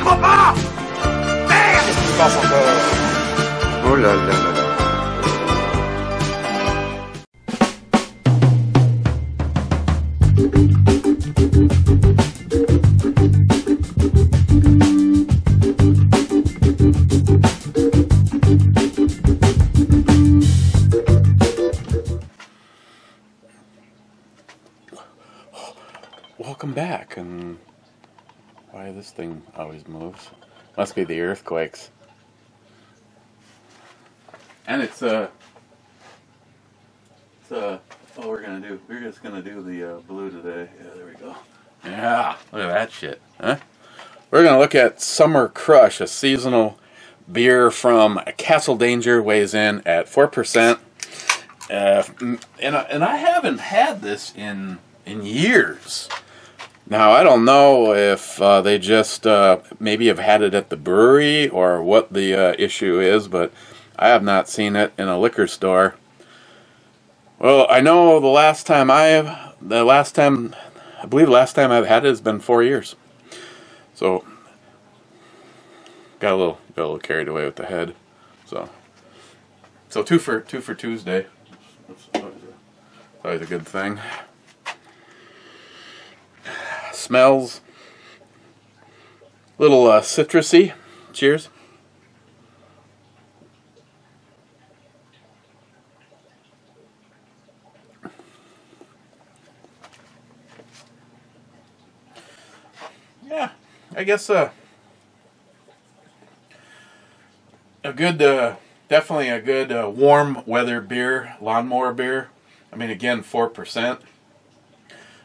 papa! Merde! Qu'est-ce qui se passe encore? Oh là là là là. Welcome back, and why this thing always moves? Must be the earthquakes. And it's oh, we're just gonna do the blue today. Yeah, there we go. Yeah, look at that shit, huh? We're gonna look at Summer Crush, a seasonal beer from Castle Danger, weighs in at 4%. And I haven't had this in years. Now, I don't know if they just maybe have had it at the brewery or what the issue is, but I have not seen it in a liquor store. Well, I know the last time I believe the last time I've had it has been 4 years. So, got a little carried away with the head. So two for Tuesday. That's always a good thing. Smells a little citrusy. Cheers. Yeah, I guess a good, definitely a good warm weather beer, lawnmower beer. I mean, again, 4%.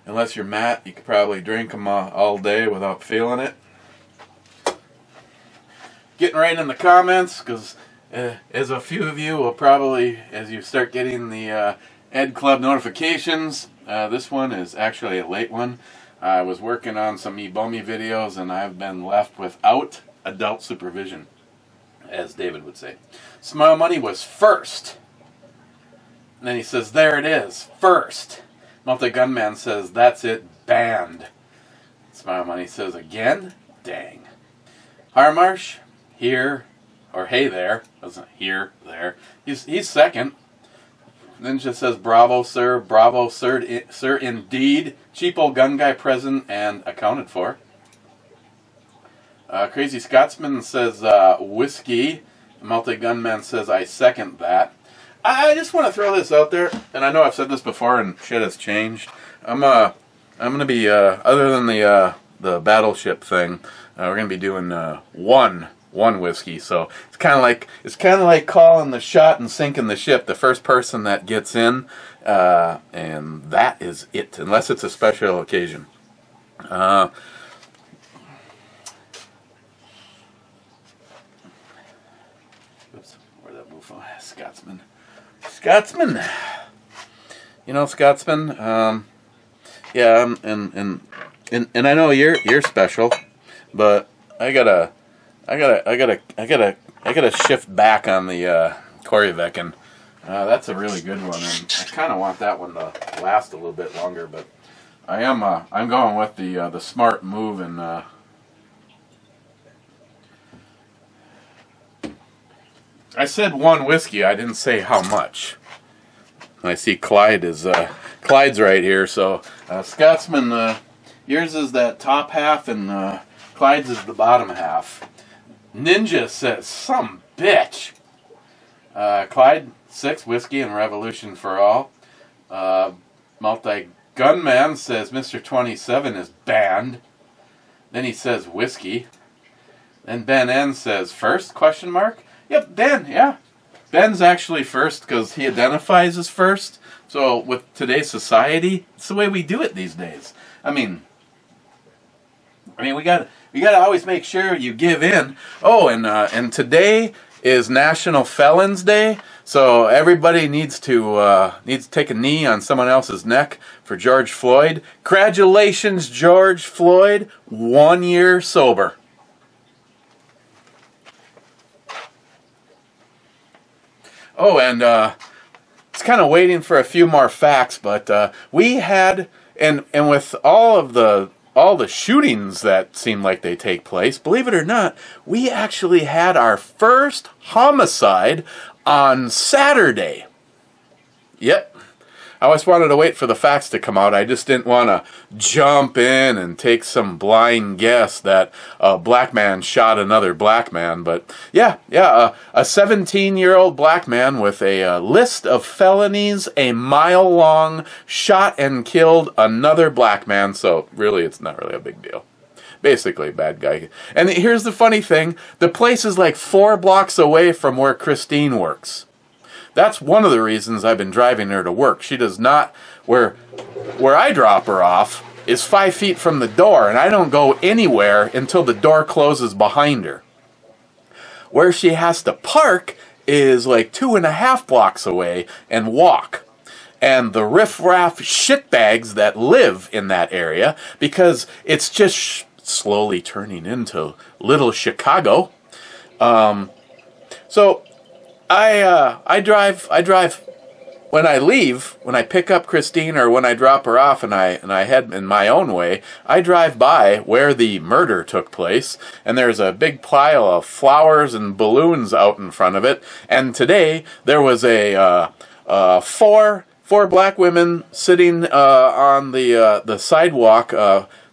Unless you're Matt, you could probably drink them all day without feeling it. Getting right in the comments, because as a few of you will probably, as you start getting the Ed Club notifications, this one is actually a late one. I was working on some Ebomi videos, and I've been left without adult supervision, as David would say. Smile Money was first. And then he says, there it is, first. Multi-Gunman says, that's it, banned. Smile Money says, again? Dang. Harmarsh, here, or hey there, wasn't here, there. He's second. Ninja says, bravo, sir, indeed. Cheapo gun guy present and accounted for. Crazy Scotsman says, whiskey. Multi-Gunman says, I second that. I just want to throw this out there, and I know I've said this before, and shit has changed. I'm gonna be other than the battleship thing, we're gonna be doing one whiskey. So it's kind of like calling the shot and sinking the ship. The first person that gets in, and that is it, unless it's a special occasion. Oops, where'd that move from? Scotsman, you know, Scotsman. Yeah, and I know you're special, but I gotta shift back on the Korjvekken. That's a really good one, and I kind of want that one to last a little bit longer. But I'm going with the smart move, and I said one whiskey. I didn't say how much. I see Clyde's right here. So Scotsman, yours is that top half, and Clyde's is the bottom half. Ninja says, some bitch. Clyde, 6 whiskey and Revolution for all. Multi-Gunman says Mr. 27 is banned. Then he says whiskey. Then Ben N says first, question mark? Yep, Ben, yeah. Ben's actually first because he identifies as first. So with today's society, it's the way we do it these days. I mean we got to always make sure you give in. Oh, and today is National Felons Day, so everybody needs to take a knee on someone else's neck for George Floyd. Congratulations, George Floyd, 1 year sober. Oh, and it's kind of waiting for a few more facts, but we had, and with all of the all the shootings that seem like they take place, believe it or not, we actually had our first homicide on Saturday. Yep. I always wanted to wait for the facts to come out. I just didn't want to jump in and take some blind guess that a black man shot another black man. But yeah, a 17-year-old black man with a list of felonies, a mile long, shot and killed another black man. So really, it's not really a big deal. Basically, bad guy. And here's the funny thing. The place is like 4 blocks away from where Christine works. That's one of the reasons I've been driving her to work. She does not, where I drop her off is 5 feet from the door, and I don't go anywhere until the door closes behind her. Where she has to park is like 2.5 blocks away and walk. And the riff-raff shitbags that live in that area, because it's just slowly turning into little Chicago. So I drive when I leave, when I pick up Christine or when I drop her off and I head in my own way, I drive by where the murder took place, and there's a big pile of flowers and balloons out in front of it. And today there was a four black women sitting on the sidewalk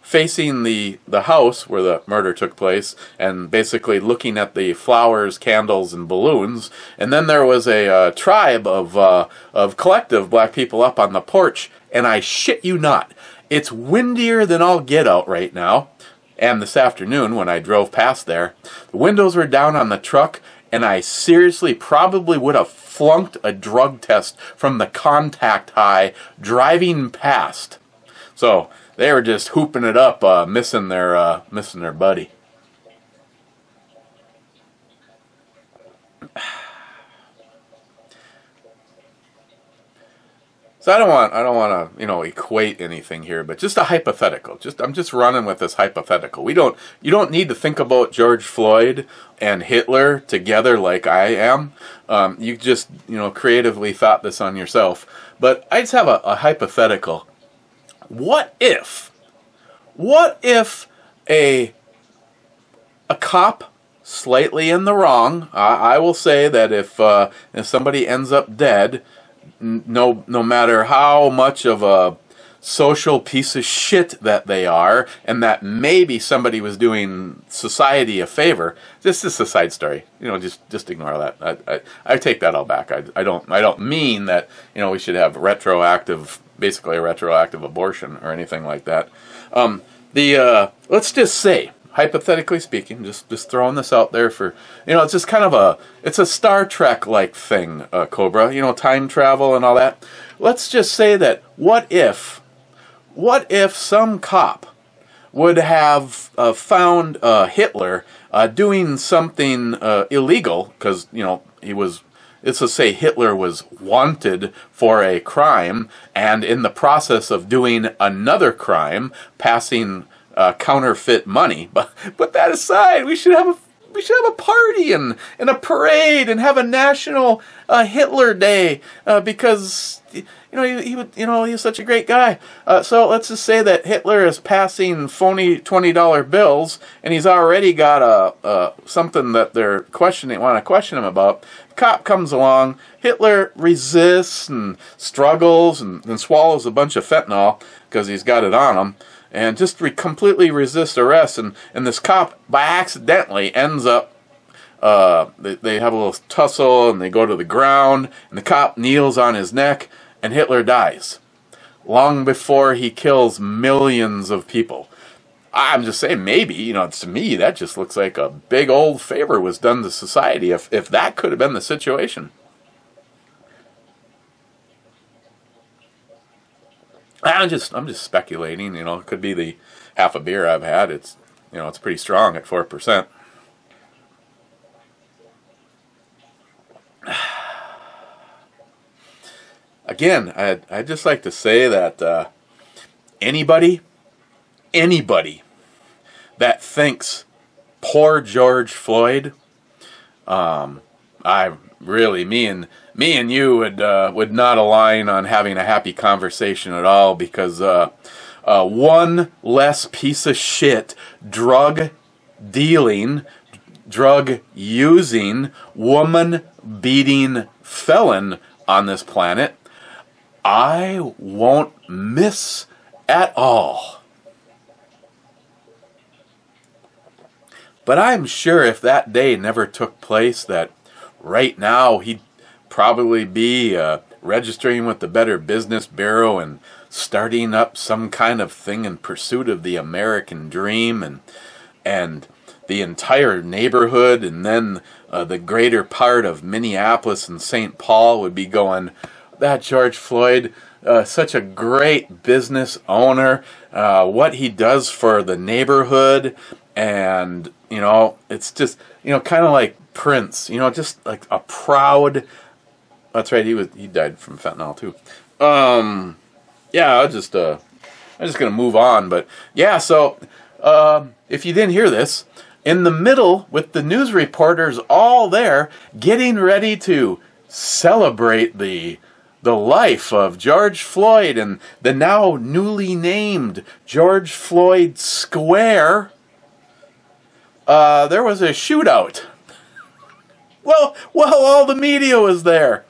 facing the house where the murder took place, and basically looking at the flowers, candles, and balloons. And then there was a tribe of collective black people up on the porch, and I shit you not, it's windier than all get out right now. And this afternoon, when I drove past there, the windows were down on the truck, and I seriously probably would have flunked a drug test from the contact high driving past. So they were just hooping it up, missing their buddy. So I don't want to, equate anything here, but just a hypothetical. I'm just running with this hypothetical. You don't need to think about George Floyd and Hitler together like I am. You just, creatively thought this on yourself. But I just have a hypothetical. What if a cop slightly in the wrong? I will say that if somebody ends up dead, no matter how much of a social piece of shit that they are, and that maybe somebody was doing society a favor. This is a side story. Just ignore that. I take that all back. I don't mean that we should have basically a retroactive abortion or anything like that. Let's just say, hypothetically speaking, just throwing this out there for, it's just kind of it's a Star Trek like thing, Cobra, time travel and all that. Let's just say that what if some cop would have found Hitler doing something illegal, because let's just say Hitler was wanted for a crime, and in the process of doing another crime, passing counterfeit money. But put that aside, we should have a party and a parade and have a national Hitler Day because he was such a great guy. So let's just say that Hitler is passing phony $20 bills, and he's already got something that they're want to question him about. The cop comes along, Hitler resists and struggles and swallows a bunch of fentanyl because he's got it on him, and just completely resists arrest. And this cop, by accidentally, ends up, they have a little tussle, and they go to the ground, and the cop kneels on his neck, and Hitler dies long before he kills millions of people. I'm just saying, maybe, to me, that just looks like a big old favor was done to society if that could have been the situation. I'm just speculating, it could be the half a beer I've had. It's, it's pretty strong at 4%. Again, I'd just like to say that anybody that thinks poor George Floyd, me and you would not align on having a happy conversation at all, because one less piece of shit drug dealing, drug using, woman beating felon on this planet, I won't miss at all. But I'm sure if that day never took place, that right now he'd probably be registering with the Better Business Bureau and starting up some kind of thing in pursuit of the American dream, and the entire neighborhood and then the greater part of Minneapolis and St. Paul would be going, that George Floyd, such a great business owner, what he does for the neighborhood, and, you know, it's just, you know, kind of like Prince, you know, just like a proud, that's right, he died from fentanyl too. Yeah, I'm just gonna move on, but yeah, so, if you didn't hear this, in the middle with the news reporters all there getting ready to celebrate the life of George Floyd and the now newly named George Floyd Square, there was a shootout. Well, all the media was there.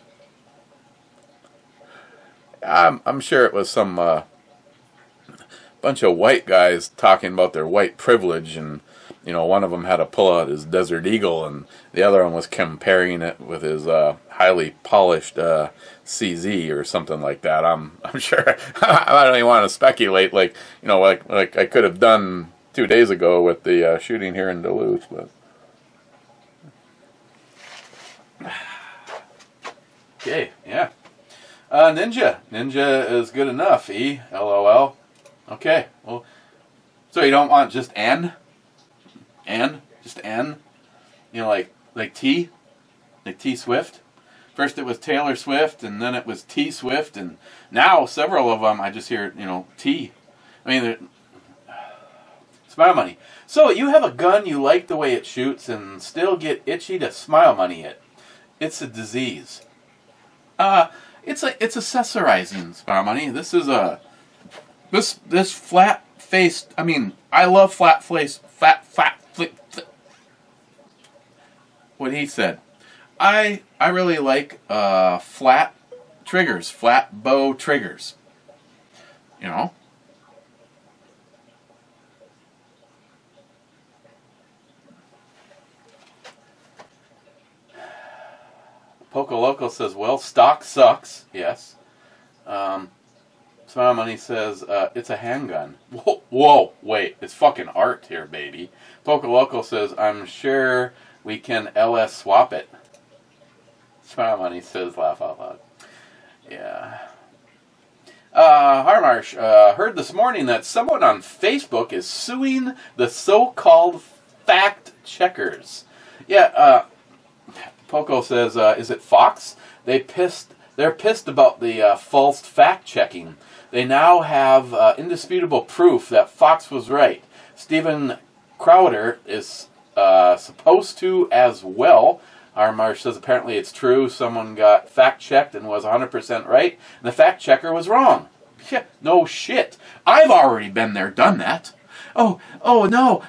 I'm sure it was some bunch of white guys talking about their white privilege, and you know, one of them had to pull out his Desert Eagle, and the other one was comparing it with his highly polished CZ or something like that. I'm sure. I don't even want to speculate, like, you know, like I could have done 2 days ago with the shooting here in Duluth, but. Okay, yeah. Ninja is good enough. LOL. Okay, well, so you don't want just N? Just N? You know, like T? Like T Swift? First it was Taylor Swift, and then it was T Swift, and now several of them I just hear, you know, T. I mean, smile money. So you have a gun, you like the way it shoots, and still get itchy to smile money it. It's a disease. It's accessorizing, smile money. This is this flat faced. I mean, I love flat face. What he said. I really like flat triggers, flat bow triggers. You know. Poco Loco says, well, stock sucks. Yes. Smile Money says, it's a handgun. Whoa, wait, it's fucking art here, baby. Poco Loco says, I'm sure we can LS swap it. Smile Money says, laugh out loud. Yeah. Harmarsh, heard this morning that someone on Facebook is suing the so-called fact checkers. Yeah, Poco says, is it Fox? They're pissed about the false fact-checking. They now have indisputable proof that Fox was right. Steven Crowder is supposed to as well. Our Marsh says apparently it's true. Someone got fact-checked and was 100% right, and the fact-checker was wrong. Yeah, no shit. I've already been there, done that. Oh no.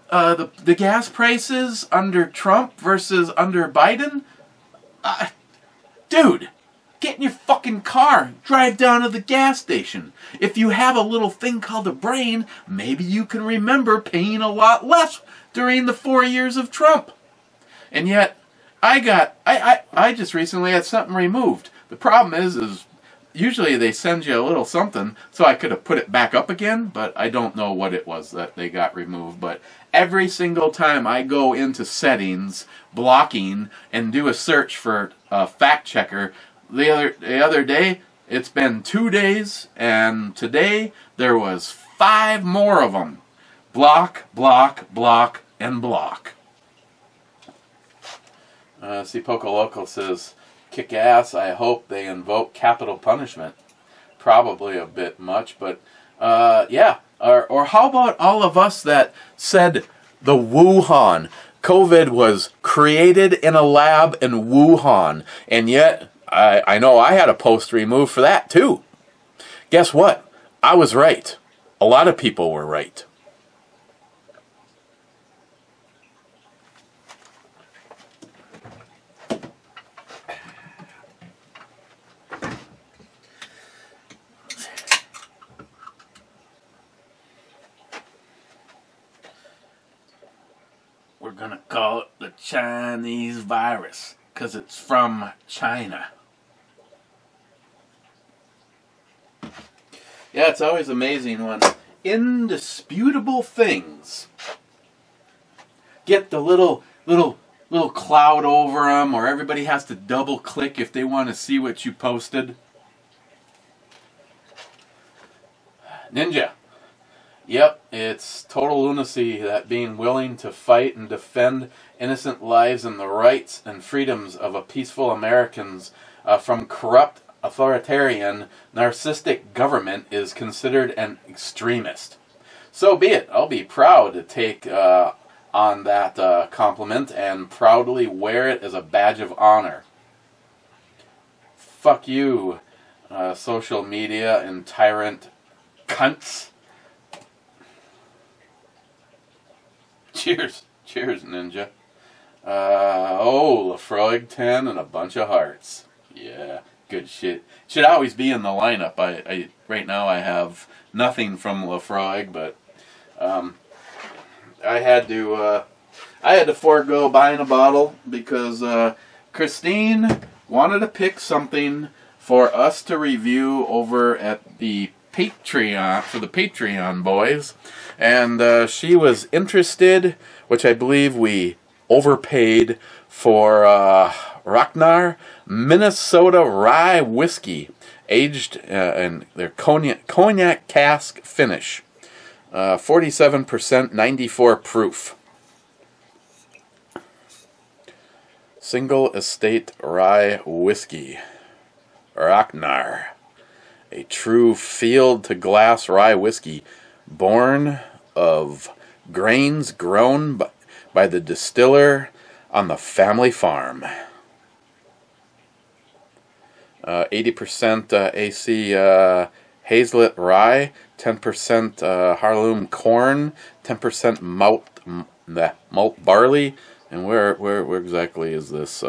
The gas prices under Trump versus under Biden? Dude, get in your fucking car, drive down to the gas station. If you have a little thing called a brain, maybe you can remember paying a lot less during the 4 years of Trump. And yet, I just recently had something removed. The problem is usually they send you a little something, so I could have put it back up again, but I don't know what it was that they got removed. But every single time I go into settings, blocking, and do a search for a fact checker, the other day, it's been 2 days, and today there was 5 more of them. Block, block, block, and block. See, Poco Loco says, kick ass, I hope they invoke capital punishment. Probably a bit much, but yeah. Or how about all of us that said the Wuhan? COVID was created in a lab in Wuhan, and yet I know I had a post removed for that too. Guess what? I was right. A lot of people were right. We're gonna call it the Chinese virus, 'cause it's from China. Yeah, it's always amazing when indisputable things get the little cloud over them, or everybody has to double click if they want to see what you posted. Ninja. Yep, it's total lunacy, that being willing to fight and defend innocent lives and the rights and freedoms of a peaceful Americans from corrupt, authoritarian, narcissistic government is considered an extremist. So be it. I'll be proud to take on that compliment and proudly wear it as a badge of honor. Fuck you, social media and tyrant cunts. Cheers. Cheers, Ninja. Lafroig 10 and a bunch of hearts. Yeah, good shit. Should always be in the lineup. I right now I have nothing from Lafroig, but I had to forego buying a bottle because Christine wanted to pick something for us to review over at the Patreon, for the Patreon boys, and she was interested, which I believe we overpaid for, Ragnar Minnesota Rye Whiskey, aged in their cognac cask finish, 47%, 94 proof. Single estate rye whiskey, Ragnar. A true field-to-glass rye whiskey, born of grains grown by the distiller on the family farm. 80% AC hazelnut rye, 10% Harlem corn, 10% malt barley, and where exactly is this?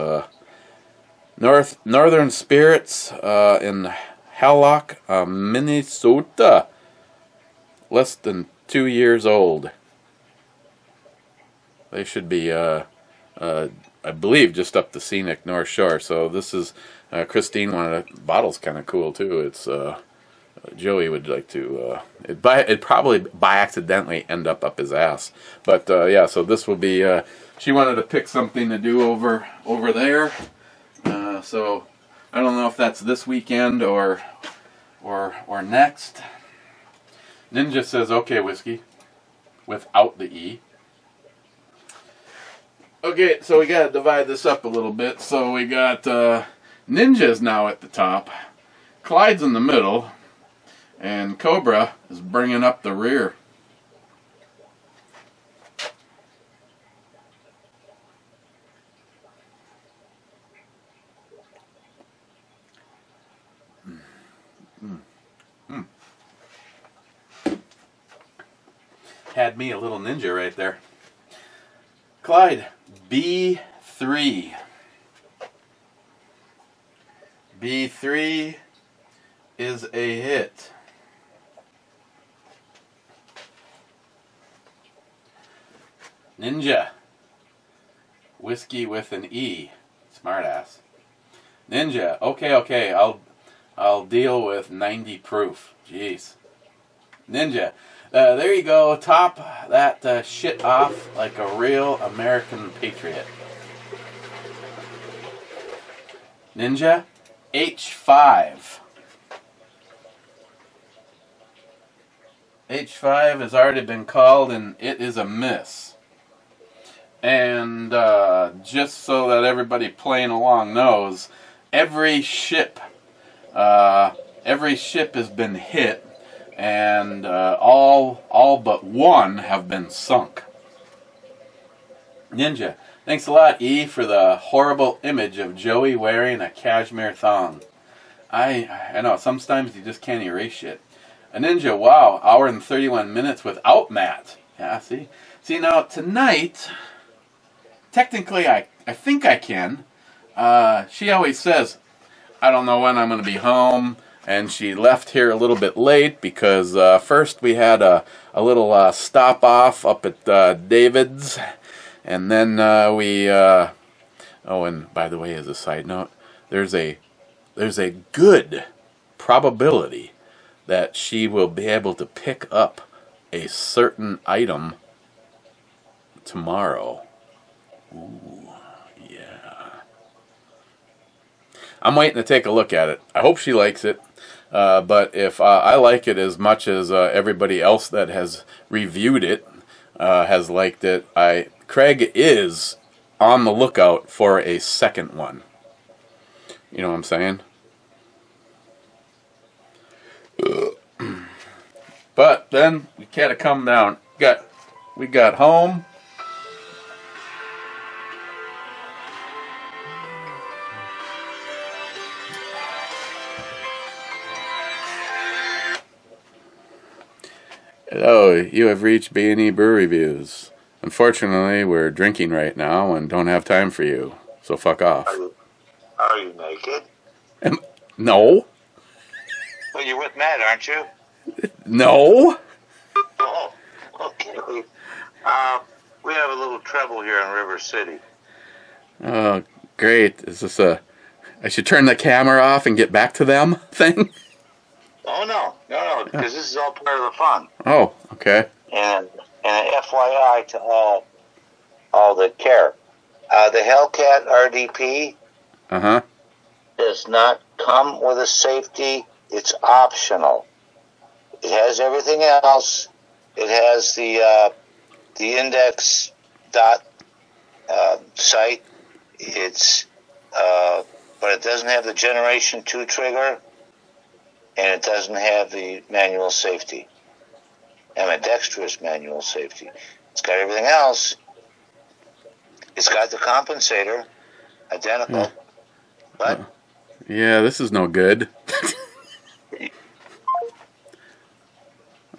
Northern Spirits in Hallock, Minnesota. Less than 2 years old. They should be, I believe, just up the scenic North Shore. So this is, Christine wanted a bottle's kind of cool too. It's, Joey would like to, it'd probably by accidentally end up his ass. But yeah, so this will be, she wanted to pick something to do over there. So I don't know if that's this weekend or next. Ninja says, okay, whiskey, without the E. Okay, so we got to divide this up a little bit. So we got Ninja's now at the top, Clyde's in the middle, and Cobra is bringing up the rear. Had me a little Ninja right there. Clyde, B3. B3 is a hit. Ninja. Whiskey with an E. Smartass. Ninja. Okay. I'll deal with 90 proof. Jeez. Ninja. There you go. Top that shit off like a real American patriot. Ninja. H5. H5 has already been called and it is a miss. And just so that everybody playing along knows, every ship has been hit. And all but one have been sunk. Ninja, thanks a lot, E, for the horrible image of Joey wearing a cashmere thong. I know, sometimes you just can't erase shit. A Ninja, wow, hour and 31 minutes without Matt. Yeah, see? See, now, tonight, technically, I think I can. She always says, I don't know when I'm going to be home, and she left here a little bit late because first we had a little stop-off up at David's, and then oh, and by the way, as a side note, there's a good probability that she will be able to pick up a certain item tomorrow. Ooh, yeah. I'm waiting to take a look at it. I hope she likes it. But if I like it as much as everybody else that has reviewed it has liked it, Craig is on the lookout for a second one. You know what I'm saying? But then we had to come down. We got home. Hello, you have reached B&E Brew Reviews. Unfortunately, we're drinking right now and don't have time for you, so fuck off. Are you naked? No. Well, you're with Matt, aren't you? No. Oh, okay. We have a little trouble here in River City. Oh, great. Is this I should turn the camera off and get back to them thing? Oh, no, because this is all part of the fun. Oh, okay. And an FYI to all that care. The Hellcat RDP does not come with a safety. It's optional. It has everything else. It has the index dot site. It's but it doesn't have the Generation 2 trigger, and it doesn't have the manual safety, ambidextrous manual safety. It's got everything else. It's got the compensator, identical, but yeah, this is no good.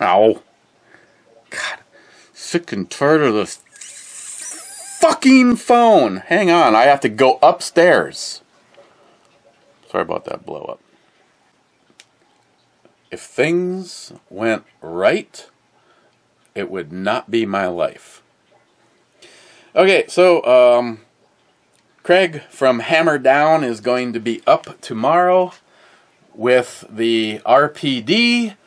Ow. God. Sick and tired of this fucking phone. Hang on, I have to go upstairs. Sorry about that blow up. If things went right, it would not be my life. Okay, so Craig from Hammer Down is going to be up tomorrow with the RPD.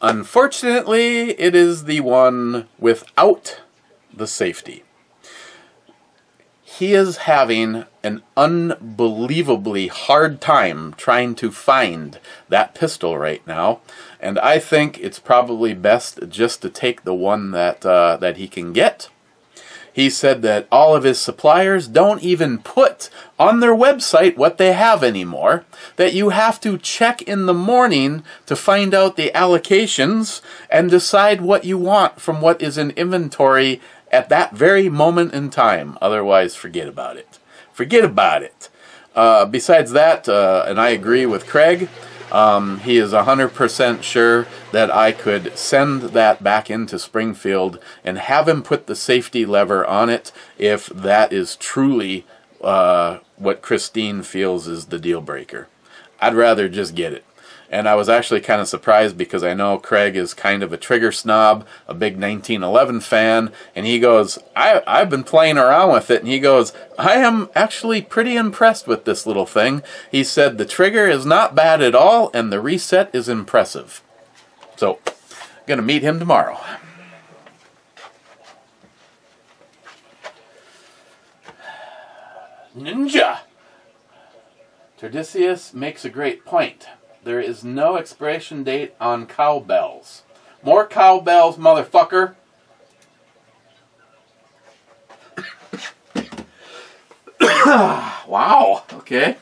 Unfortunately, it is the one without the safety. He is having an unbelievably hard time trying to find that pistol right now, and I think it's probably best just to take the one that he can get. He said that all of his suppliers don't even put on their website what they have anymore, that you have to check in the morning to find out the allocations and decide what you want from what is in inventory at that very moment in time. Otherwise, forget about it. Forget about it. Besides that, and I agree with Craig, he is 100% sure that I could send that back into Springfield and have him put the safety lever on it if that is truly what Christine feels is the deal breaker. I'd rather just get it. And I was actually kind of surprised because I know Craig is kind of a trigger snob, a big 1911 fan, and he goes, I've been playing around with it, and he goes, I am actually pretty impressed with this little thing. He said the trigger is not bad at all, and the reset is impressive. So, going to meet him tomorrow. Ninja! Tordisius makes a great point. There is no expiration date on cowbells. More cowbells, motherfucker! Wow, okay.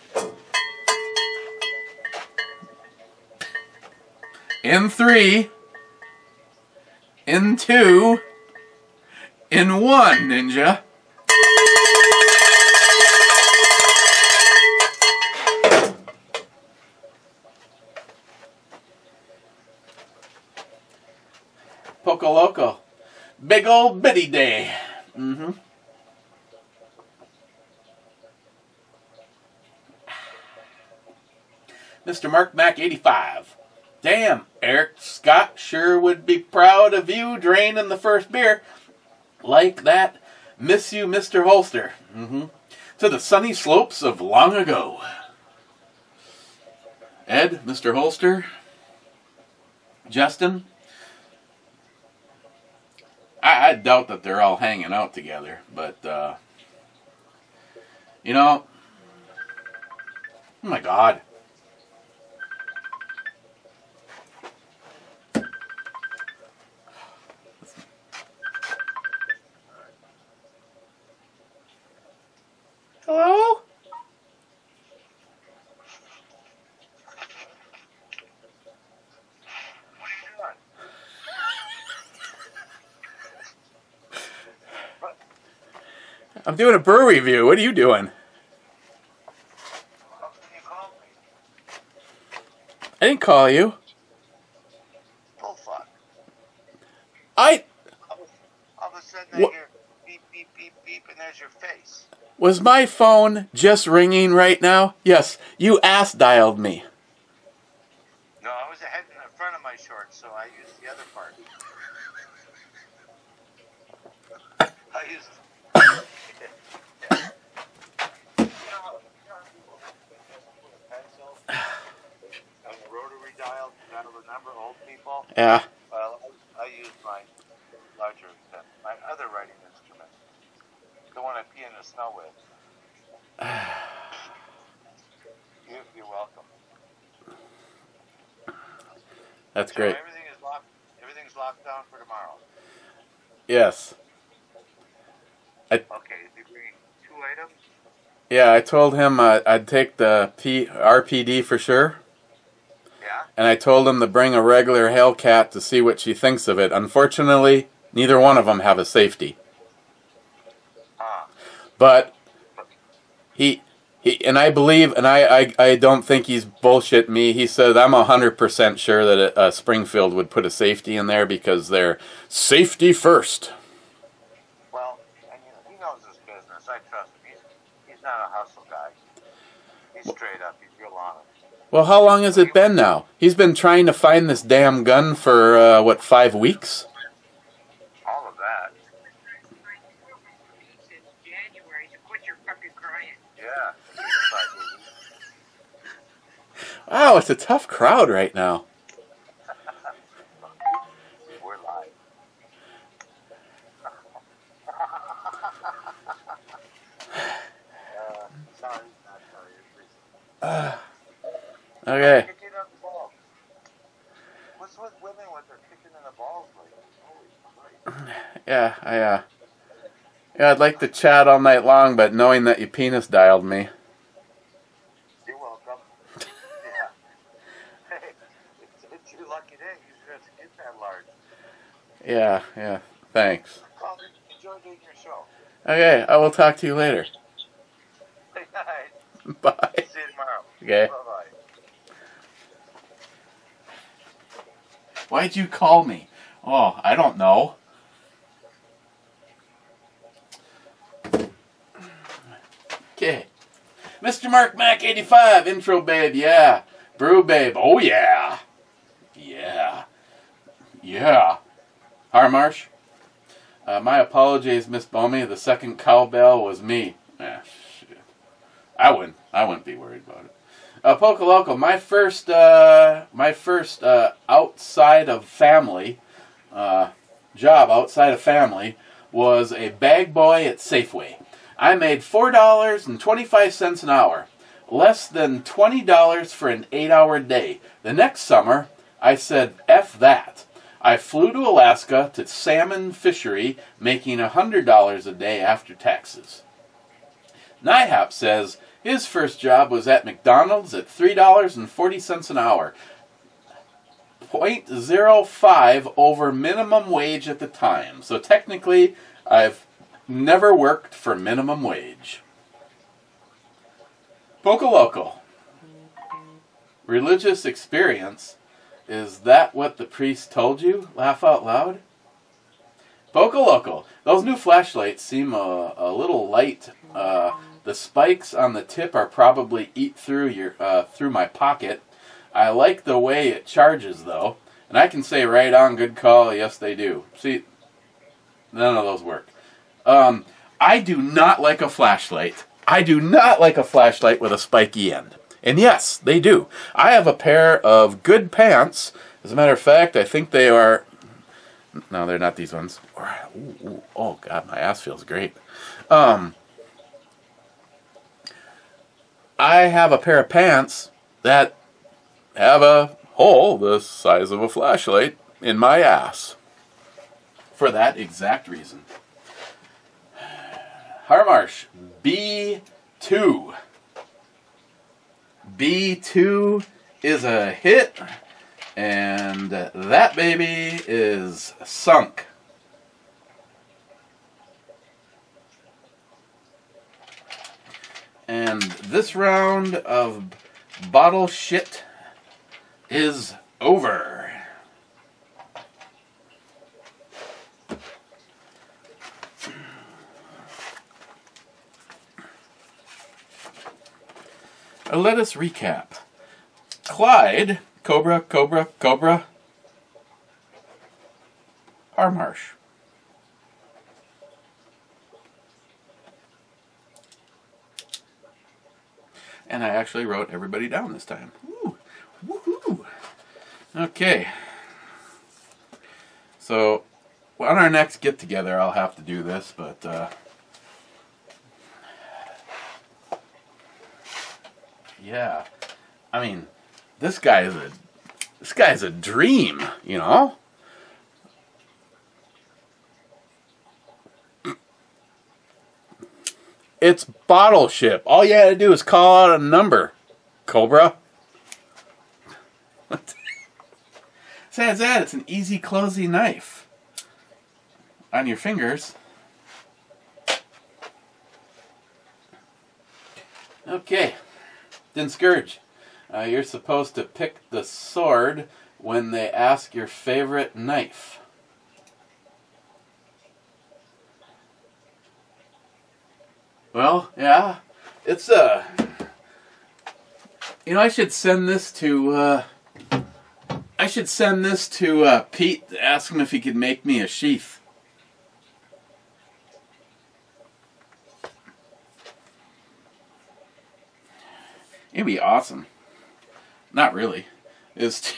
In 3, in 2, in 1, Ninja. Poco Loco. Big old Biddy Day. Mm-hmm. Mr. Mark Mac 85. Damn, Eric Scott sure would be proud of you draining the first beer. Like that. Miss you, Mr. Holster. Mm-hmm. To the sunny slopes of long ago. Ed, Mr. Holster. Justin. I doubt that they're all hanging out together, but, you know, oh my God. Hello? I'm doing a brew review. What are you doing? I didn't call you. Oh, fuck. All of a sudden I hear beep, beep, beep, beep, and there's your face. Was my phone just ringing right now? Yes, you ass dialed me. No, I was ahead in the front of my shorts, so I used the other part. I used... On the rotary dial, you gotta remember old people. Yeah. Well, I use my larger, my other writing instrument. The one I pee in the snow with. You're welcome. That's So great. everything's locked down for tomorrow. Yes. Okay, is he bringing 2 items? Yeah, I told him I'd take the RPD for sure. Yeah? And I told him to bring a regular Hellcat to see what she thinks of it. Unfortunately, neither one of them have a safety. But he and I believe, and I don't think he's bullshit me. He said I'm 100% sure that Springfield would put a safety in there because they're safety first. Well, and he knows his business. I trust him. He's not a hustle guy. He's straight up. He's real honest. Well, how long has it been now? He's been trying to find this damn gun for, 5 weeks? All of that. Since January, so quit your fucking crying. Yeah. Wow, it's a tough crowd right now. We're live. Sorry, not sorry. Okay. Kicking up the balls. What's with women with their kicking in the balls lately? Holy Christ. Yeah, I'd like to chat all night long, but knowing that you penis dialed me. You're welcome. Yeah. Hey, it's your lucky day. You should have to get that large. Yeah, thanks. Well, enjoy doing your show. Okay, I will talk to you later. Good night. Bye. See you tomorrow. Okay. Bye-bye. Why'd you call me? Oh, I don't know. Okay. Mr. Mark Mac 85, intro babe, yeah. Brew babe, oh yeah. Yeah. Harmarsh. My apologies, Miss Bomey. The second cowbell was me. Shit. I wouldn't be worried about it. Poco Loco, my first outside of family job outside of family was a bag boy at Safeway. I made $4.25 an hour, less than $20 for an 8-hour day. The next summer, I said, F that. I flew to Alaska to salmon fishery, making $100 a day after taxes. Nihap says his first job was at McDonald's at $3.40 an hour, 0.05 over minimum wage at the time. So technically, I've never worked for minimum wage. Poco Loco. Religious experience. Is that what the priest told you? Laugh out loud. Poco Local. Those new flashlights seem a little light. The spikes on the tip are probably eat through through my pocket. I like the way it charges though, and I can say right on, good call. Yes, they do. See, none of those work. I do not like a flashlight. I do not like a flashlight with a spiky end. And yes, they do. I have a pair of good pants. As a matter of fact, I think they are... No, they're not these ones. Ooh, oh, God, my ass feels great. I have a pair of pants that have a hole the size of a flashlight in my ass. For that exact reason. Harmarsh, B2. B2 is a hit, and that baby is sunk. And this round of bottle shit is over. Let us recap. Clyde, Cobra, Cobra, Cobra, Harmarsh. And I actually wrote everybody down this time. Woo, woohoo! Okay. So, on our next get-together, I'll have to do this, but, yeah. I mean, this guy's a dream, you know? It's bottle ship. All you had to do is call out a number, Cobra. Besides that, it's an easy closey knife on your fingers. Okay, then Scourge. You're supposed to pick the sword when they ask your favorite knife. Well, yeah, it's you know, I should send this to Pete to ask him if he could make me a sheath. It'd be awesome. Not really. Is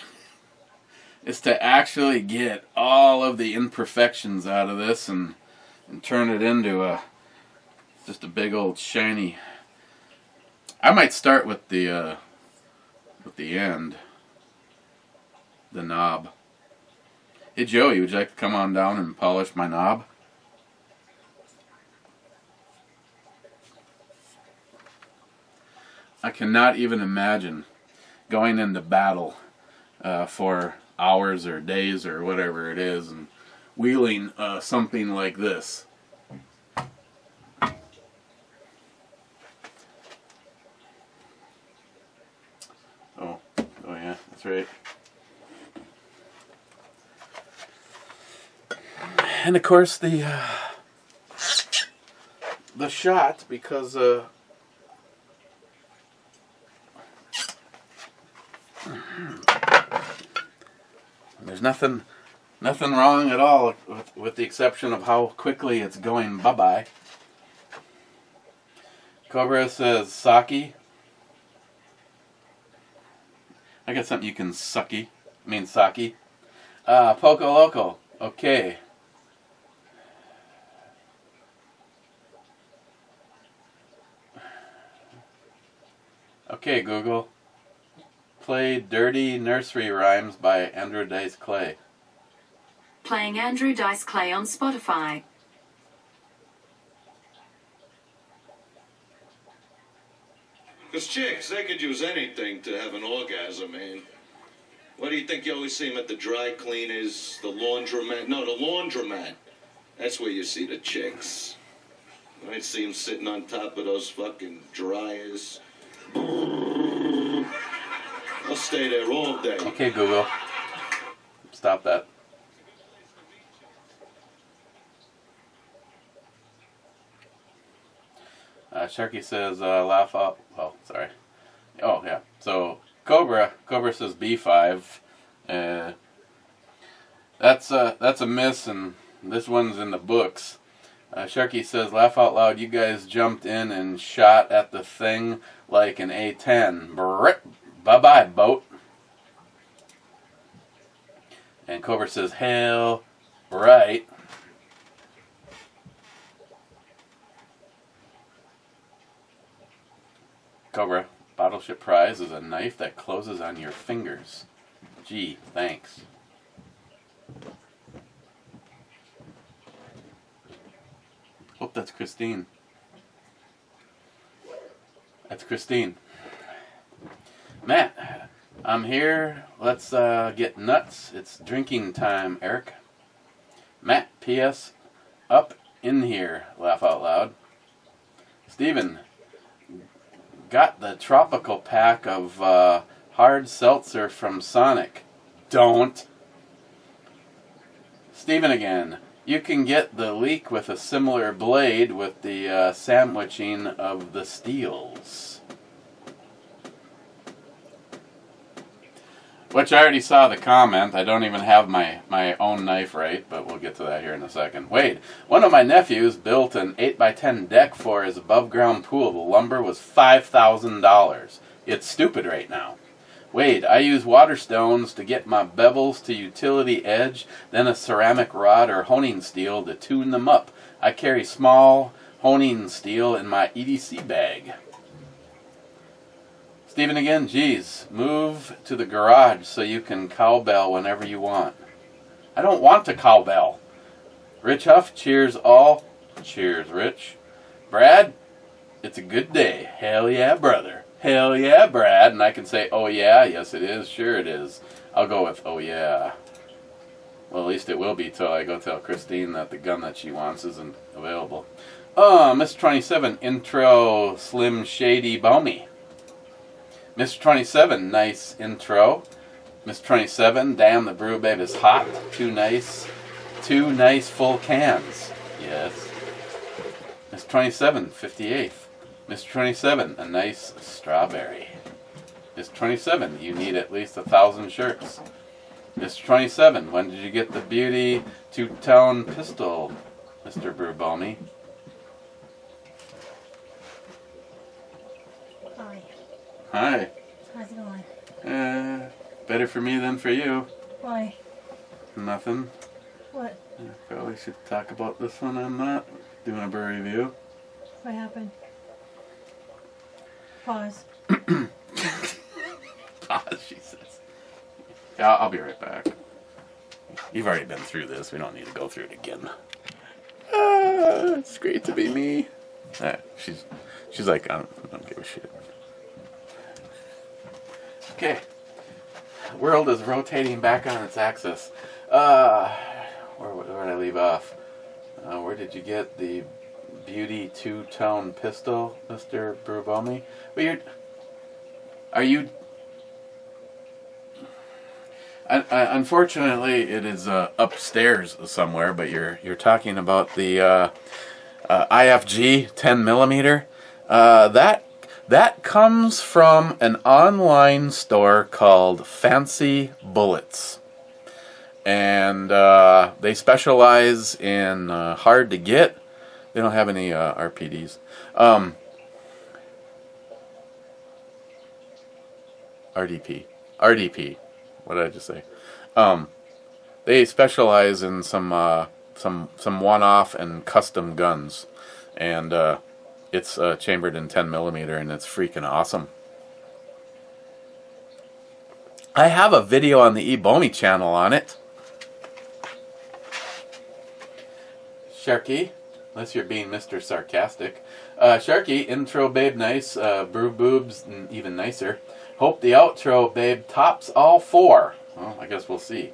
to actually get all of the imperfections out of this and turn it into just a big old shiny. I might start with the end, the knob. Hey Joey, would you like to come on down and polish my knob? I cannot even imagine going into battle for hours or days or whatever it is and wheeling something like this. Oh yeah, that's right. And of course the shot, because there's nothing wrong at all with the exception of how quickly it's going bye-bye. Cobra says Saki. I got something you can sucky. I mean Saki. Poco Loco. Okay. Okay, Google. Play Dirty Nursery Rhymes by Andrew Dice Clay. Playing Andrew Dice Clay on Spotify. Because chicks, they could use anything to have an orgasm, man. Why do you think you always see them at the dry cleaners, the laundromat? No, the laundromat. That's where you see the chicks. I see them sitting on top of those fucking dryers. I'll stay there all day. Okay, Google. Stop that. Sharky says, laugh out. Well, sorry. Oh, yeah. So, Cobra says B5. That's a miss, and this one's in the books. Sharky says, laugh out loud, you guys jumped in and shot at the thing like an A-10. Bye-bye, boat. And Cobra says, hell right. Cobra, Battleship Prize is a knife that closes on your fingers. Gee, thanks. Oh, that's Christine. That's Christine. Matt, I'm here. Let's get nuts. It's drinking time, Eric. Matt, P.S. Up in here. Laugh out loud. Steven, got the tropical pack of hard seltzer from Sonic. Don't. Steven again. You can get the leak with a similar blade with the sandwiching of the steels. Which I already saw the comment. I don't even have my own knife right, but we'll get to that here in a second. Wade, one of my nephews built an 8x10 deck for his above ground pool. The lumber was $5,000. It's stupid right now. Wade, I use water stones to get my bevels to utility edge, then a ceramic rod or honing steel to tune them up. I carry small honing steel in my EDC bag. Stephen again, geez, move to the garage so you can cowbell whenever you want. I don't want to cowbell. Rich Huff, cheers all. Cheers, Rich. Brad, it's a good day. Hell yeah, brother. Hell yeah, Brad. And I can say, oh yeah, yes it is, sure it is. I'll go with, oh yeah. Well, at least it will be till I go tell Christine that the gun that she wants isn't available. Mr. 27, intro, Slim Shady Balmy. Mr. 27, nice intro. Mr. 27, damn the brew babe is hot. Two nice full cans. Yes. Mr. 27, 58th. Mr. 27, a nice strawberry. Mr. 27, you need at least 1,000 shirts. Mr. 27, when did you get the beauty two-tone pistol, Mr. Brewbalmy? Hi. Hi. How's it going? Better for me than for you. Why? Nothing. What? Probably should talk about this one. I'm not doing a brew review. What happened? Pause. Pause, she says. Yeah, I'll be right back. You've already been through this. We don't need to go through it again. It's great to be me. She's like, I don't give a shit. Okay. The world is rotating back on its axis. Where did I leave off? Where did you get the beauty two-tone pistol, Mr. Brubomi? Well, are you... unfortunately, it is upstairs somewhere, but you're talking about the IFG 10mm. That comes from an online store called Fancy Bullets. And they specialize in hard to get. They don't have any RPDs. RDP. What did I just say? They specialize in some one-off and custom guns, and it's chambered in 10mm, and it's freaking awesome. I have a video on the eBomi channel on it. Sharky, unless you're being Mr. Sarcastic. Sharky, intro babe nice, brew boobs even nicer. Hope the outro babe tops all four. Well, I guess we'll see.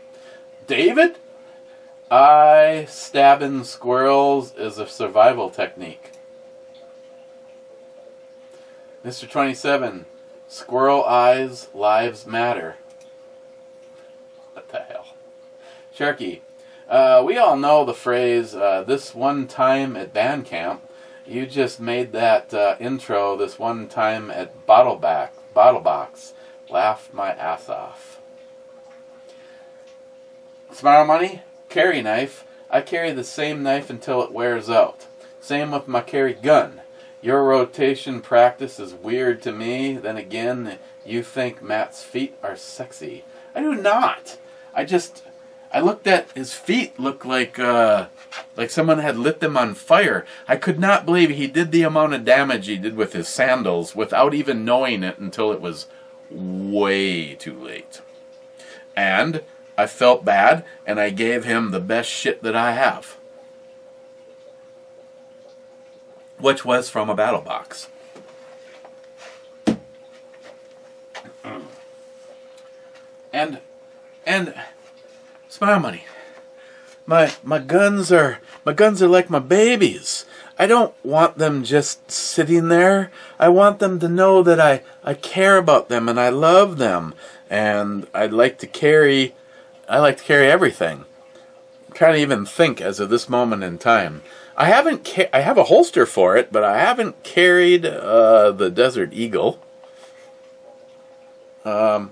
David? Stabbing squirrels is a survival technique. Mr. 27, squirrel eyes, lives matter. What the hell? Sharky, we all know the phrase, this one time at band camp, You just made that intro this one time at Bottlebox. Laughed my ass off. Smile Money, carry knife. I carry the same knife until it wears out. Same with my carry gun. Your rotation practice is weird to me. Then again, you think Matt's feet are sexy. I do not. I looked at his feet, looked like someone had lit them on fire. I could not believe he did the amount of damage he did with his sandals without even knowing it until it was way too late. And I felt bad, and I gave him the best shit that I have, which was from a battle box. And Smile Money, my guns are like my babies. I don't want them just sitting there. I want them to know that I care about them and I love them, and I like to carry everything. I'm trying to even think as of this moment in time. I have a holster for it, but I haven't carried the Desert Eagle. I'd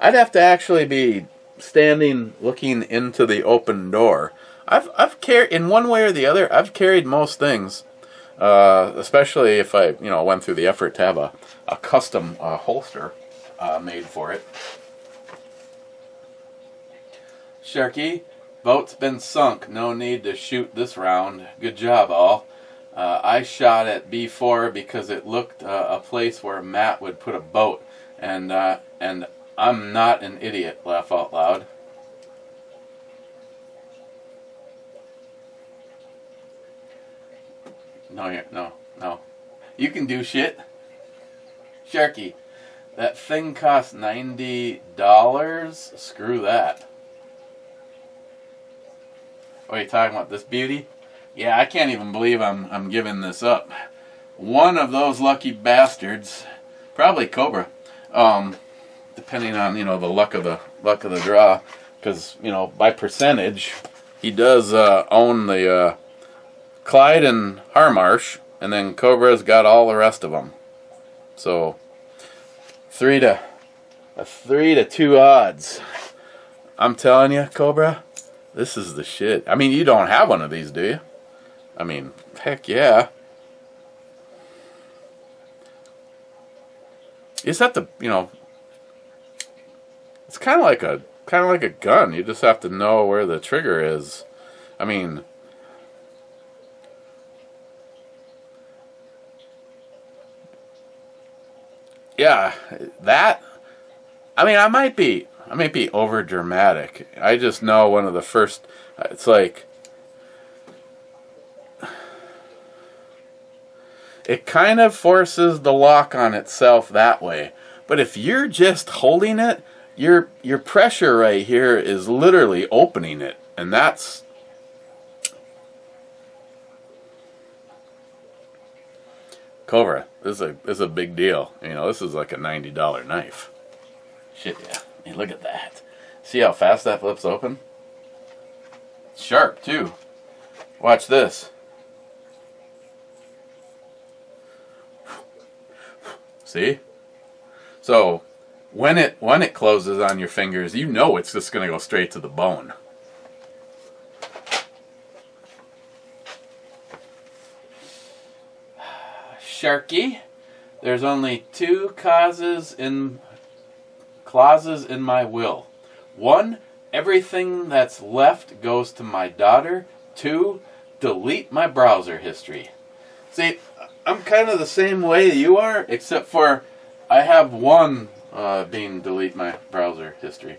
have to actually be standing looking into the open door. I've carried, in one way or the other, I've carried most things, especially if I went through the effort to have a custom holster made for it. Sharky, boat's been sunk. No need to shoot this round. Good job, all. I shot at B4 because it looked a place where Matt would put a boat, and I'm not an idiot. Laugh out loud. No. You can do shit. Sharky, that thing costs $90. Screw that. What are you talking about? This beauty? Yeah, I can't even believe I'm giving this up. One of those lucky bastards, probably Cobra, depending on the luck of the draw, because by percentage, he does own the Clyde and Harmarsh, and then Cobra's got all the rest of them. So 3 to 2 odds. I'm telling you, Cobra, this is the shit. I mean, you don't have one of these, do you? I mean, heck yeah. You just have to, it's kind of like a gun. You just have to know where the trigger is. I mean, yeah, that. I mean, I might be over dramatic. I just know one of the first. It's like it kind of forces the lock on itself that way. But if you're just holding it, your pressure right here is literally opening it, and that's. Cobra, this is a big deal. This is like a $90 knife. Shit, yeah. Hey, look at that. See how fast that flips open? Sharp, too. Watch this. See? So, when it closes on your fingers, it's just going to go straight to the bone. Sharky, there's only 2 clauses in my will. 1, everything that's left goes to my daughter. 2, delete my browser history. See, I'm kind of the same way you are, except for I have one being delete my browser history.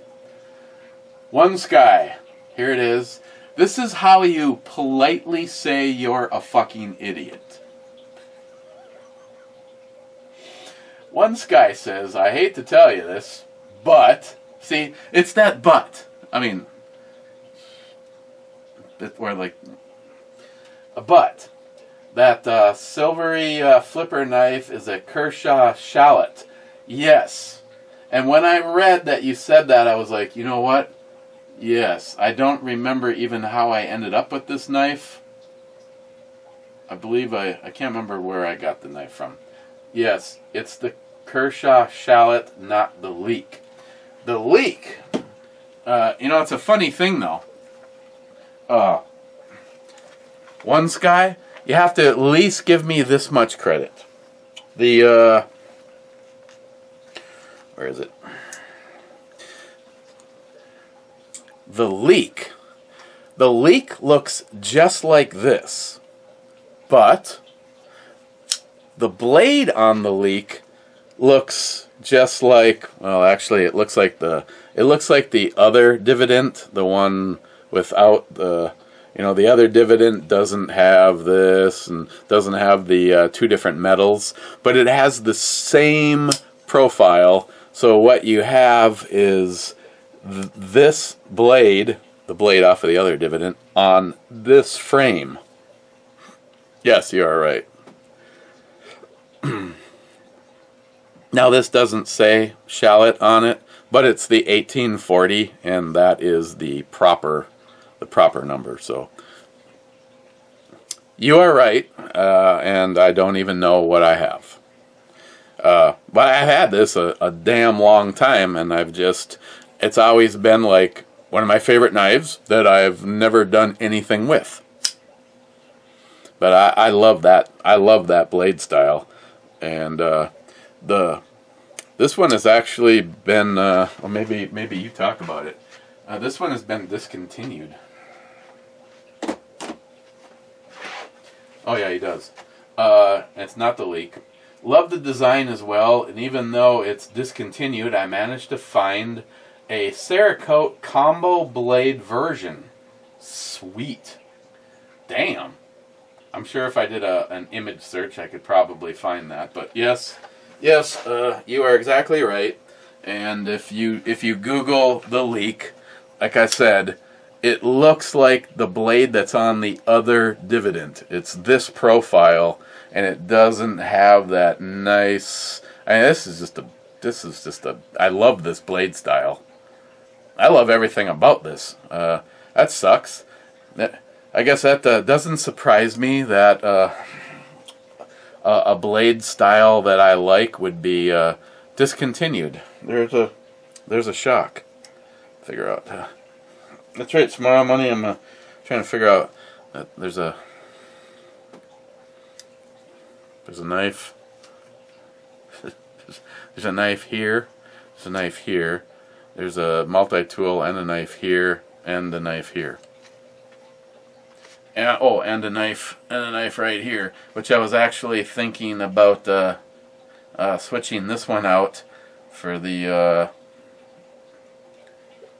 One Sky, here it is. This is how you politely say you're a fucking idiot. One Sky says, I hate to tell you this, but, see, it's that but. I mean, we're like, a but. That silvery flipper knife is a Kershaw shallot. Yes. And when I read that you said that, I was like, you know what? Yes. I don't remember even how I ended up with this knife. I believe I can't remember where I got the knife from. Yes, it's the Kershaw shallot, not the leek. The leek, you know, it's a funny thing though. One Sky, you have to at least give me this much credit. The, where is it? The leek. The leek looks just like this, but the blade on the leek looks just like, well, actually it looks like the other dividend, the one without the, you know, the other dividend doesn't have this and doesn't have the two different metals, but it has the same profile. So what you have is this blade, the blade off of the other dividend, on this frame. Yes, you are right. Now this doesn't say shallot on it, but it's the 1840, and that is the proper number. So you are right, and I don't even know what I have. But I've had this a damn long time, and it's always been like one of my favorite knives that I've never done anything with. But I love that. I love that blade style, and this one has actually been. Well, maybe you talk about it. This one has been discontinued. Oh yeah, he does. It's not the leek. Love the design as well, and even though it's discontinued, I managed to find a Cerakote combo blade version. Sweet. Damn. I'm sure if I did an image search, I could probably find that. But yes, you are exactly right. And if you Google the leek, like I said, it looks like the blade that's on the other dividend. It's this profile, and it doesn't have that nice. I mean, this is just a. I love this blade style. I love everything about this. That sucks. I guess that doesn't surprise me that a blade style that I like would be discontinued. There's a shock. Figure out. That's right. Tomorrow morning I'm trying to figure out that there's a knife. There's a knife here. There's a knife here. There's a multi-tool and a knife here and a knife here. And a knife right here, which I was actually thinking about switching this one out for the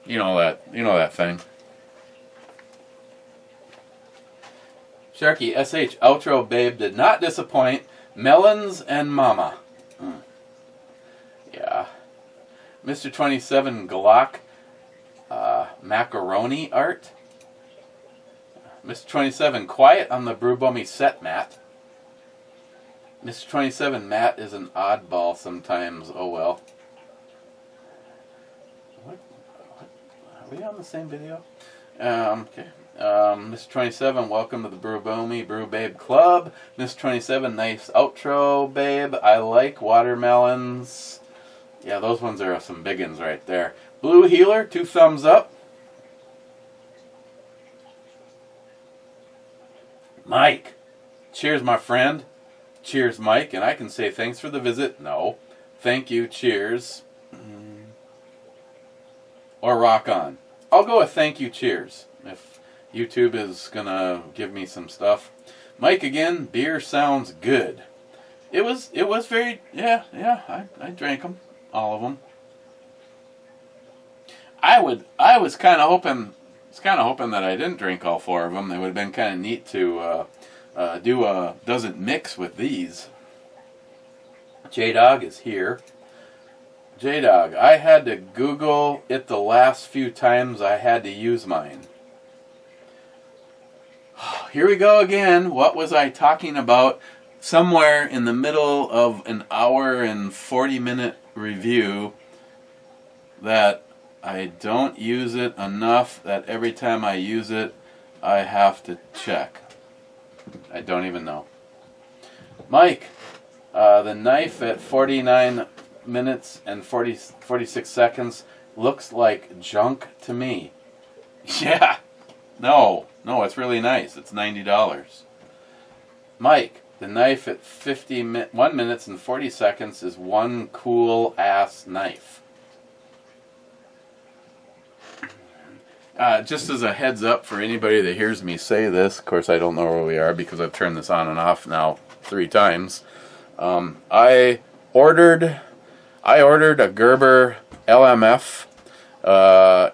you know that thing. Sharky SH Outro Babe did not disappoint. Melons and Mama. Yeah. Mr. 27 Glock macaroni art. Mr. 27, quiet on the Brewbummy set, Matt. Mr. 27, Matt is an oddball sometimes. Oh well. What? Are we on the same video? Okay. Mr. 27, welcome to the Brewbummy Brew Babe Club. Mr. 27, nice outro, babe. I like watermelons. Yeah, those ones are some big ones right there. Blue Healer, 2 thumbs up. Mike, cheers, my friend. Cheers, Mike. And I can say thanks for the visit. No. Thank you, cheers. Or rock on. I'll go with thank you, cheers. If YouTube is going to give me some stuff. Mike again, beer sounds good. It was very, yeah, I drank them. All of them. I was kind of hoping that I didn't drink all 4 of them. It would have been kind of neat to do a doesn't mix with these. J-Dog is here. J-Dog, I had to Google it the last few times I had to use mine. Here we go again. What was I talking about? Somewhere in the middle of an hour and 40-minute review that I don't use it enough that every time I use it, I have to check. I don't even know. Mike, the knife at 49 minutes and 46 seconds looks like junk to me. Yeah. No, it's really nice. It's $90. Mike, the knife at 51 minutes and 40 seconds is one cool ass knife. Just as a heads up for anybody that hears me say this, of course I don't know where we are because I've turned this on and off now 3 times. I ordered a Gerber LMF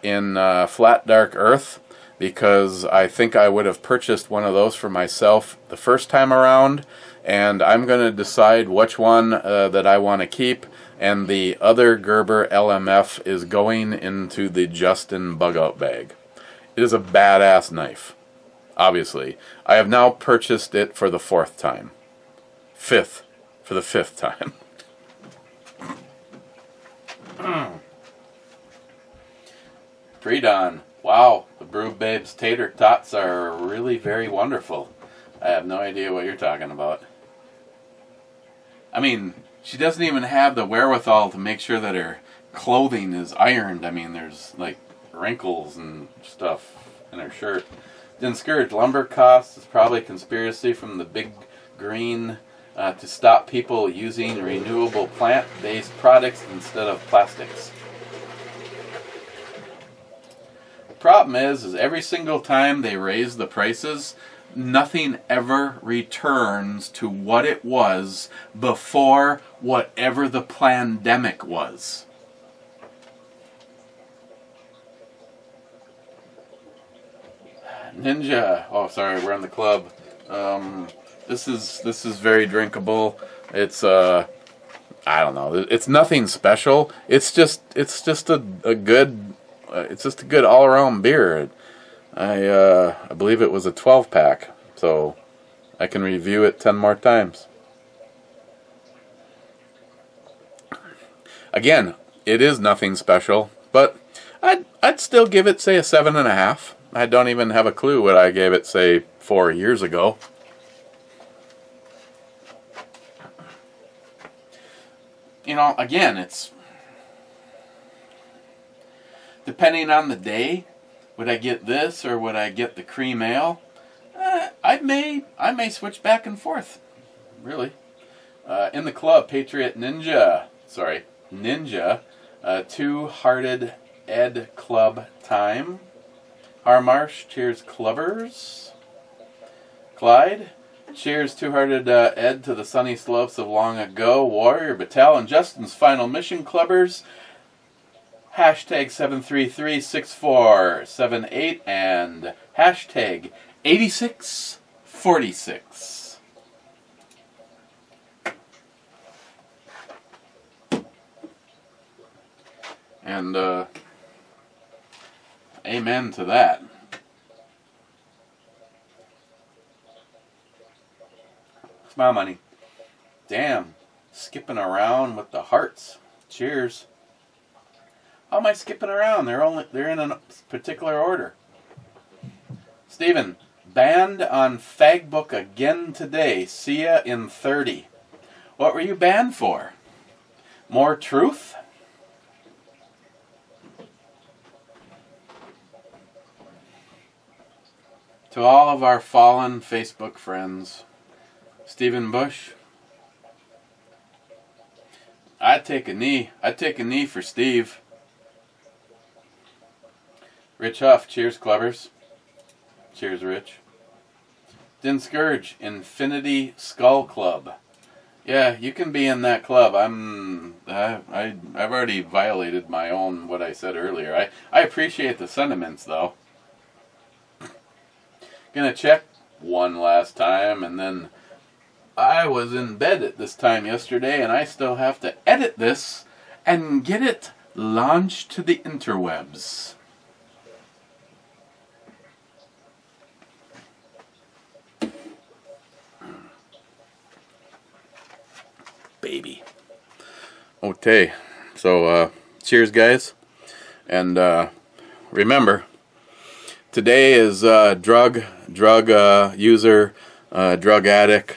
in Flat Dark Earth because I think I would have purchased one of those for myself the first time around, and I'm going to decide which one that I want to keep, and the other Gerber LMF is going into the Justin bug-out bag. It is a badass knife, obviously. I have now purchased it for the 4th time. For the 5th time. Pre-dawn. Wow, the Brew Babes tater tots are really very wonderful. I have no idea what you're talking about. I mean, she doesn't even have the wherewithal to make sure that her clothing is ironed. I mean, there's like wrinkles and stuff in her shirt. Didn't scourge. Lumber costs is probably a conspiracy from the big green to stop people using renewable plant-based products instead of plastics. The problem is every single time they raise the prices, nothing ever returns to what it was before whatever the pandemic was. Ninja. Oh, sorry, we're in the club. This is very drinkable. It's I don't know. It's nothing special. It's just a good all around beer. I believe it was a 12-pack, so I can review it 10 more times. Again, it is nothing special, but I'd still give it, say, a 7.5. I don't even have a clue what I gave it, say, 4 years ago. You know, again, it's depending on the day. Would I get this or would I get the cream ale? I may switch back and forth. Really. In the club, Patriot Ninja. Sorry, Ninja. Two-hearted Ed Club time. Harmarsh, cheers clubbers. Clyde, cheers two-hearted Ed to the sunny slopes of long ago. Warrior Battalion, Justin's final mission clubbers. Hashtag 7336478 and hashtag 8646. And amen to that. Smile money. Damn, skipping around with the hearts. Cheers. How am I skipping around? They're in a particular order. Steven, banned on Fagbook again today. See ya in 30. What were you banned for? More truth? To all of our fallen Facebook friends, Stephen Bush, I'd take a knee. I'd take a knee for Steve. Rich Huff, cheers, clubbers. Cheers, Rich. Din Scourge, Infinity Skull Club. Yeah, you can be in that club. I've already violated my own, what I said earlier. I appreciate the sentiments, though. Gonna check one last time, and then I was in bed at this time yesterday, and I still have to edit this and get it launched to the interwebs. Baby. Okay, so cheers, guys, and remember, today is drug user drug addict,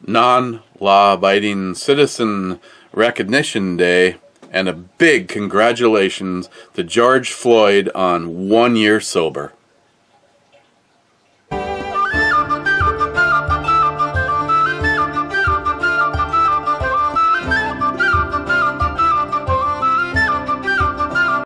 non-law-abiding citizen recognition day, and a big congratulations to George Floyd on 1 year sober.